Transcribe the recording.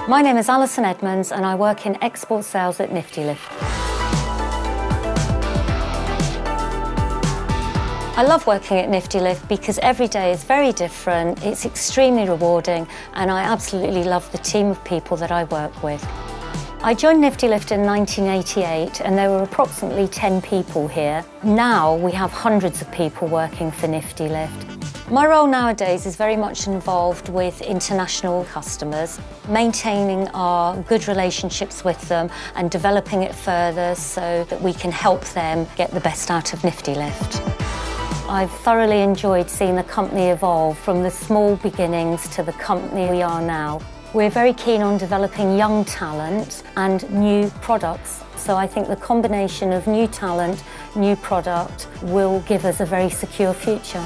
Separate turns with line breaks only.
My name is Alison Edmunds and I work in export sales at Niftylift. I love working at Niftylift because every day is very different, it's extremely rewarding, and I absolutely love the team of people that I work with. I joined Niftylift in 1988 and there were approximately 10 people here. Now we have hundreds of people working for Niftylift. My role nowadays is very much involved with international customers, maintaining our good relationships with them and developing it further so that we can help them get the best out of Niftylift. I've thoroughly enjoyed seeing the company evolve from the small beginnings to the company we are now. We're very keen on developing young talent and new products. So I think the combination of new talent, new product will give us a very secure future.